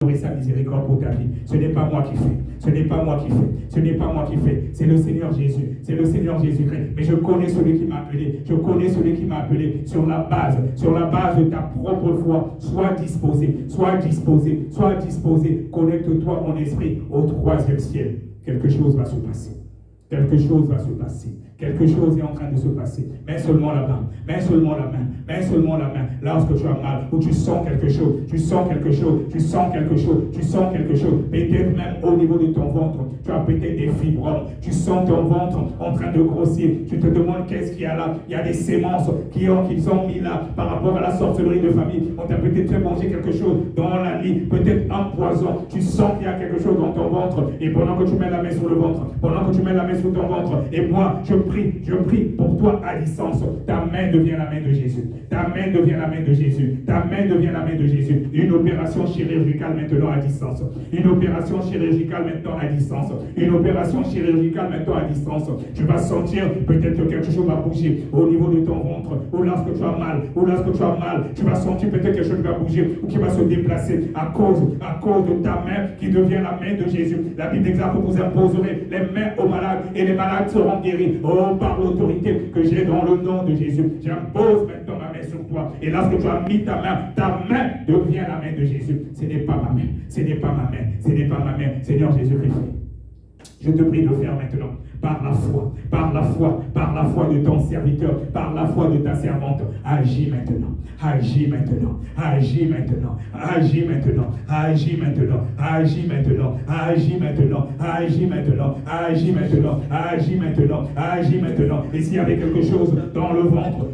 sa miséricorde pour ta vie. Ce n'est pas moi qui fais. Ce n'est pas moi qui fais. Ce n'est pas moi qui fais. C'est le Seigneur Jésus. C'est le Seigneur Jésus-Christ. Mais je connais celui qui m'a appelé. Je connais celui qui m'a appelé sur la base de ta propre foi. Sois disposé. Sois disposé. Sois disposé. Connecte-toi, mon esprit, au troisième ciel. Quelque chose va se passer. Quelque chose va se passer. Quelque chose est en train de se passer. Mets seulement la main. Mets seulement la main. Mets seulement la main. Lorsque tu as mal, ou tu sens quelque chose. Tu sens quelque chose. Tu sens quelque chose. Tu sens quelque chose. Peut-être même au niveau de ton ventre. Tu as peut-être des fibromes. Tu sens ton ventre en train de grossir. Tu te demandes qu'est-ce qu'il y a là. Il y a des sémences qu'ils ont mis là par rapport à la sorcellerie de famille. On t'a peut-être fait manger quelque chose dans la nuit. Peut-être un poison. Tu sens qu'il y a quelque chose dans ton ventre. Et pendant que tu mets la main sur le ventre, pendant que tu mets la main sur ton ventre, et moi, je prie pour toi à distance. Ta main devient la main de Jésus. Ta main devient la main de Jésus. Ta main devient la main de Jésus. Une opération chirurgicale maintenant à distance. Une opération chirurgicale maintenant à distance. Une opération chirurgicale maintenant à distance. Tu vas sentir peut-être que quelque chose va bouger au niveau de ton ventre. Ou lorsque tu as mal. Ou lorsque tu as mal. Tu vas sentir peut-être quelque chose qui va bouger ou qui va se déplacer à cause de ta main qui devient la main de Jésus. La Bible déclare que vous imposerez les mains aux malades et les malades seront guéris. Oh, par l'autorité que j'ai dans le nom de Jésus, j'impose maintenant ma main sur toi. Et lorsque tu as mis ta main devient la main de Jésus. Ce n'est pas ma main, ce n'est pas ma main, ce n'est pas ma main. Seigneur Jésus-Christ, je te prie de faire maintenant. Par la foi de ton serviteur, par la foi de ta servante, agis maintenant, agis maintenant, agis maintenant, agis maintenant, agis maintenant, agis maintenant, agis maintenant, agis maintenant, agis maintenant, agis maintenant, agis maintenant. Et s'il y avait quelque chose dans le ventre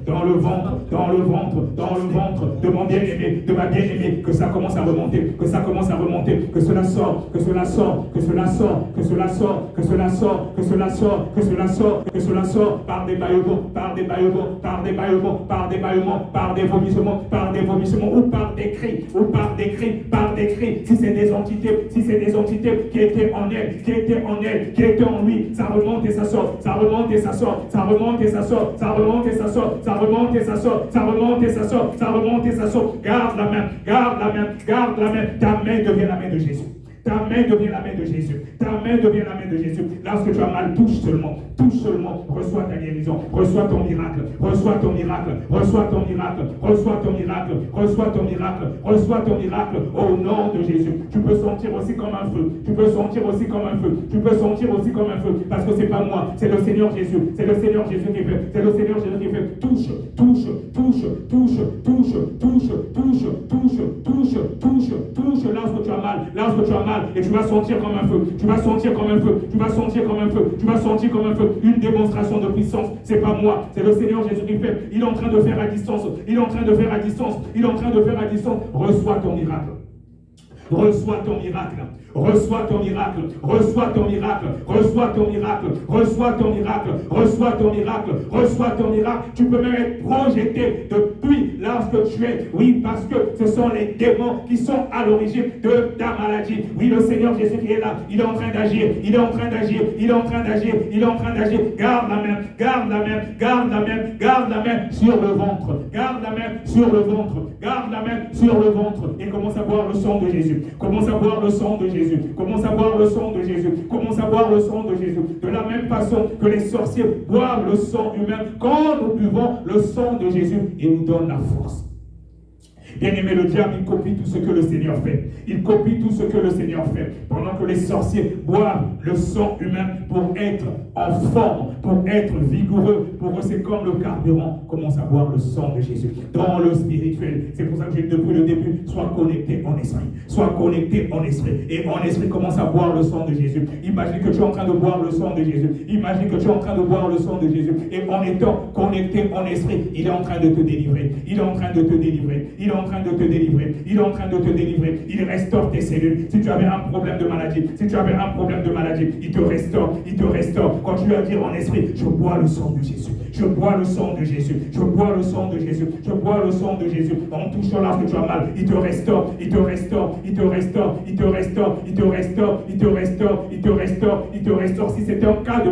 de mon bien-aimé, de ma bien-aimée, que ça commence à remonter, que ça commence à remonter, que cela sort, que cela sort, que cela sort, que cela sort, que cela sort, que cela sort, que cela sort, que cela sort par des bâillements, par des bâillements, par des bâillements, par des bâillements, par des vomissements, ou par des cris, ou par des cris, par des cris. Si c'est des entités qui étaient en elle, qui étaient en lui, ça remonte et ça sort, ça remonte et ça sort, ça remonte et ça sort, ça remonte et ça sort, ça remonte et ça sort, ça remonte et ça sort, ça remonte et ça sort. Garde la main, garde la main, garde la main. Ta main devient la main de Jésus. Ta main devient la main de Jésus. Ta main devient la main de Jésus. Lorsque tu as mal, touche seulement, reçois ta guérison, reçois ton miracle, reçois ton miracle, reçois ton miracle, reçois ton miracle, reçois ton miracle, reçois ton miracle au nom de Jésus. Tu peux sentir aussi comme un feu, tu peux sentir aussi comme un feu, tu peux sentir aussi comme un feu, parce que c'est pas moi, c'est le Seigneur Jésus, c'est le Seigneur Jésus qui fait, c'est le Seigneur Jésus qui fait. Touche, touche, touche, touche, touche, touche, touche, touche, touche, touche, touche, lorsque tu as mal, lorsque tu as mal. Et tu vas sentir comme un feu, tu vas sentir comme un feu, tu vas sentir comme un feu, tu vas sentir comme un feu, une démonstration de puissance. C'est pas moi, c'est le Seigneur Jésus qui fait. Il est en train de faire à distance, il est en train de faire à distance, il est en train de faire à distance. Reçois ton miracle. Reçois ton miracle, reçois ton miracle, reçois ton miracle, reçois ton miracle, reçois ton miracle, reçois ton miracle, reçois ton miracle. Tu peux même être projeté depuis lorsque tu es, oui, parce que ce sont les démons qui sont à l'origine de ta maladie. Oui, le Seigneur Jésus qui est là, il est en train d'agir, il est en train d'agir, il est en train d'agir, il est en train d'agir. Garde la main, garde la main, garde la main, garde la main sur le ventre, garde la main sur le ventre, garde la main sur le ventre et commence à boire le sang de Jésus. Commence à boire le sang de Jésus. Commence à boire le sang de Jésus. Commence à boire le sang de Jésus. De la même façon que les sorciers boivent le sang humain, quand nous buvons le sang de Jésus, il nous donne la force. Bien-aimé, le diable, il copie tout ce que le Seigneur fait. Il copie tout ce que le Seigneur fait. Pendant que les sorciers boivent le sang humain pour être en forme, pour être vigoureux, pour eux, c'est comme le carburant. Commence à boire le sang de Jésus dans le spirituel. C'est pour ça que j'ai dit depuis le début, sois connecté en esprit. Sois connecté en esprit. Et en esprit, commence à boire le sang de Jésus. Imagine que tu es en train de boire le sang de Jésus. Imagine que tu es en train de boire le sang de Jésus. Et en étant connecté en esprit, il est en train de te délivrer. Il est en train de te délivrer. Il est en train de te délivrer. Il est en train de te délivrer. Il restaure tes cellules. Si tu avais un problème de maladie, il te restaure. Il te restaure. Quand tu vas dire en esprit, je bois le sang de Jésus. Je bois le sang de Jésus. Je bois le sang de Jésus. Je bois le sang de Jésus. En touchant lorsque tu as mal, il te restaure. Il te restaure. Il te restaure. Il te restaure. Il te restaure. Il te restaure. Il te restaure. Il te restaure. Si c'est un cas de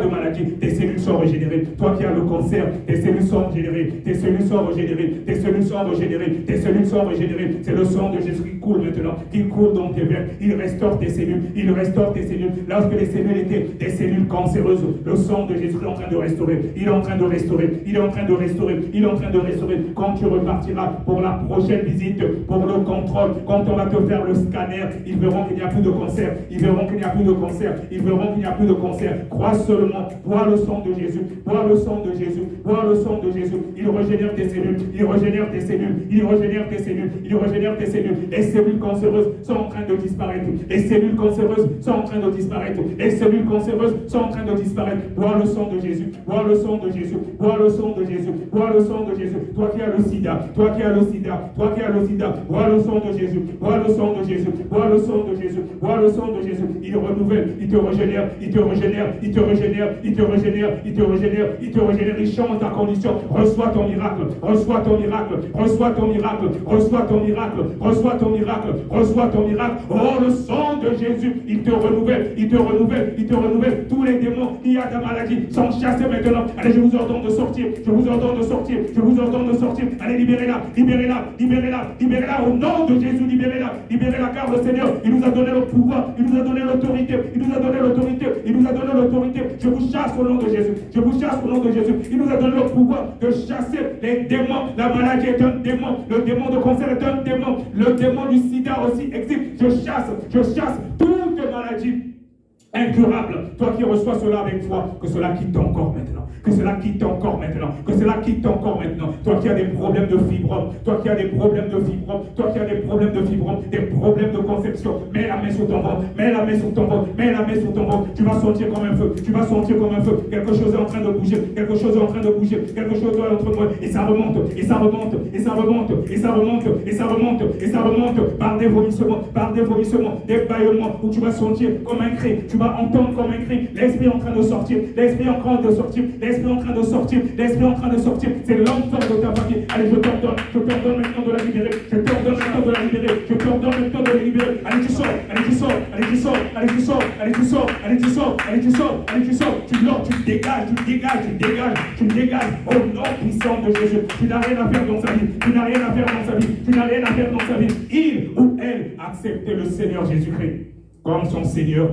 maladie, tes cellules sont régénérées. Toi qui as le cancer, tes cellules sont régénérées. Tes cellules sont régénérées. Tes cellules sont sont régénérées, tes cellules sont régénérées. C'est le sang de Jésus qui coule maintenant, qui coule dans tes veines. Il restaure tes cellules, il restaure tes cellules. Lorsque les cellules étaient des cellules cancéreuses, le sang de Jésus est en train de restaurer. Il est en train de restaurer, il est en train de restaurer, il est en train de restaurer. Quand tu repartiras pour la prochaine visite, pour le contrôle, quand on va te faire le scanner, ils verront qu'il n'y a plus de cancer. Ils verront qu'il n'y a plus de cancer. Ils verront qu'il n'y a plus de cancer. Crois seulement, bois le sang de Jésus, bois le sang de Jésus, bois le sang de Jésus. Il régénère tes cellules, il régénère tes cellules, il régénère tes cellules, il régénère tes cellules. Les cellules cancéreuses sont en train de disparaître. Les cellules cancéreuses sont en train de disparaître. Les cellules cancéreuses sont en train de disparaître. Bois le sang de Jésus, bois le sang de Jésus, bois le sang de Jésus, bois le sang de Jésus. Toi qui as le sida, toi qui as le sida, toi qui as le sida, bois le sang de Jésus, bois le sang de Jésus, bois le sang de Jésus, bois le sang de Jésus. Il renouvelle, il te régénère, il te régénère, il te régénère, il te régénère, il te régénère, il te régénère, il change ta condition. Reçois ton miracle, reçois ton miracle, reçois ton miracle, reçois ton miracle, reçois ton miracle, reçois ton miracle. Oh, le sang de Jésus, il te renouvelle, il te renouvelle, il te renouvelle. Tous les démons qui a ta maladie sont chassés maintenant. Allez, je vous ordonne de sortir, je vous ordonne de sortir, je vous ordonne de sortir. Allez, libérez-la, libérez-la, libérez-la, libérez-la au nom de Jésus, libérez-la, libérez-la, car le Seigneur, il nous a donné le pouvoir, il nous a donné l'autorité, il nous a donné l'autorité, il nous a donné l'autorité. Je vous chasse au nom de Jésus, je vous chasse au nom de Jésus. Il nous a donné le pouvoir de chasser les démons. La maladie est un démon, le démon de cancer est un démon, le démon du sida aussi existe. Je chasse toute maladie incurable. Toi qui reçois cela avec foi, que cela quitte encore maintenant. Que cela quitte encore maintenant. Que cela quitte encore maintenant. Toi qui as des problèmes de fibrome, toi qui as des problèmes de fibrome, toi qui as des problèmes de fibrome, des problèmes de conception, mets la main sur ton ventre, mets la main sur ton ventre, mets la main sur ton ventre. Tu vas sentir comme un feu. Tu vas sentir comme un feu. Quelque chose est en train de bouger. Quelque chose est en train de bouger. Quelque chose est en train de bouger. Et ça remonte. Et ça remonte. Et ça remonte. Et ça remonte. Et ça remonte. Et ça remonte. Par des vomissements. Par des vomissements. Des bâillements où tu vas sentir comme un cri. Tu vas entendre comme un cri. L'esprit est en train de sortir. L'esprit est en train de sortir. L'esprit est en train de sortir. L'esprit est en train de sortir. C'est l'enfant de ta famille. Allez, je t'ordonne maintenant de la libérer. Je t'ordonne maintenant de la libérer. Je t'ordonne maintenant de la libérer. Allez, tu sors. Allez, tu sors. Allez, tu sors. Allez, tu sors. Allez, tu sors. Allez, tu sors. Allez, tu sors. Allez, tu sors. Tu dors, tu dégages, tu dégages, tu dégages, tu dégages. Au nom puissant de Jésus. Tu n'as rien à faire dans sa vie. Tu n'as rien à faire dans sa vie. Tu n'as rien à faire dans sa vie. Il ou elle acceptait le Seigneur Jésus-Christ comme son Seigneur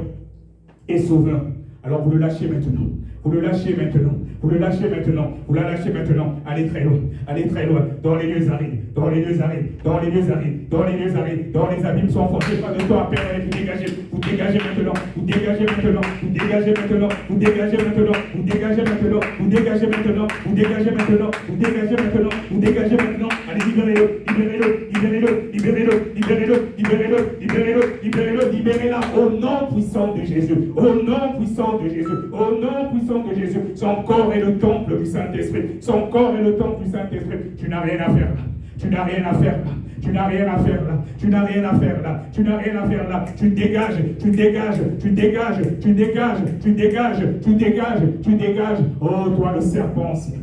et Sauveur. Alors vous le lâchez maintenant. Vous le lâchez maintenant. Vous le lâchez maintenant. Vous la lâchez maintenant. Allez très loin. Allez très loin. Dans les lieux arides. Dans les lieux arides. Dans les lieux arides. Dans les lieux arides. Dans les abîmes sont forcés. Pas de temps à perdre. Allez, vous dégagez. Vous dégagez maintenant. Vous dégagez maintenant. Vous dégagez maintenant. Vous dégagez maintenant. Vous dégagez maintenant. Vous dégagez maintenant. Vous dégagez maintenant. Vous dégagez maintenant. Vous dégagez maintenant. Allez, libérez-le. Libérez-le. Libérez-le. Libérez-le. Libérez-le. Libérez-le. Libérez-le. Libérez-le. Libérez-la. Au nom puissant de Jésus. Au nom puissant de Jésus. Au nom puissant de Jésus. Son corps est le temple du Saint-Esprit. Son corps est le temple du Saint-Esprit. Tu n'as rien à faire là. Tu n'as rien à faire là. Tu n'as rien à faire là. Tu n'as rien à faire là. Tu n'as rien à faire là. Tu dégages. Tu dégages. Tu dégages. Tu dégages. Tu dégages. Tu dégages. Tu dégages. Oh, toi le serpent ancien.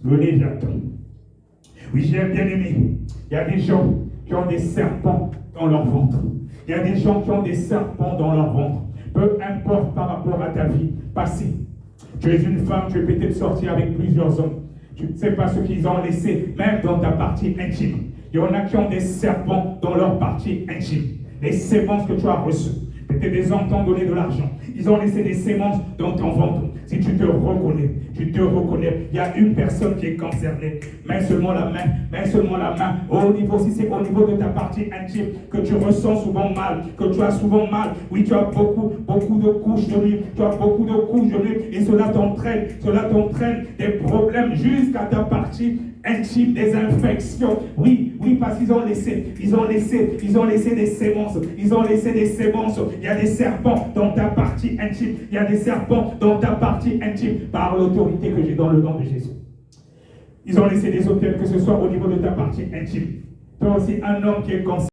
Le Léviathan. Oui, j'ai bien aimé. Il y a des gens qui ont des serpents dans leur ventre. Il y a des gens qui ont des serpents dans leur ventre. Peu importe par rapport à ta vie passée. Tu es une femme, tu es peut-être sortie avec plusieurs hommes. Tu ne sais pas ce qu'ils ont laissé, même dans ta partie intime. Il y en a qui ont des serpents dans leur partie intime. Les sémences que tu as reçues. Peut-être des hommes t'ont donné de l'argent. Ils ont laissé des sémences dans ton ventre. Si tu te reconnais, tu te reconnais. Il y a une personne qui est concernée. Mets seulement la main. Mets seulement la main. Au niveau, si c'est au niveau de ta partie intime que tu ressens souvent mal, que tu as souvent mal. Oui, tu as beaucoup de couches de nuit. Tu as beaucoup de couches de nuit. Et cela t'entraîne des problèmes jusqu'à ta partie intime, des infections. Oui, parce qu'ils ont laissé des sémences. Ils ont laissé des sémences. Il y a des serpents dans ta partie intime. Il y a des serpents dans ta partie intime par l'autorité que j'ai dans le nom de Jésus. Ils ont laissé des hôtels, que ce soit au niveau de ta partie intime. Toi aussi, un homme qui est concerné.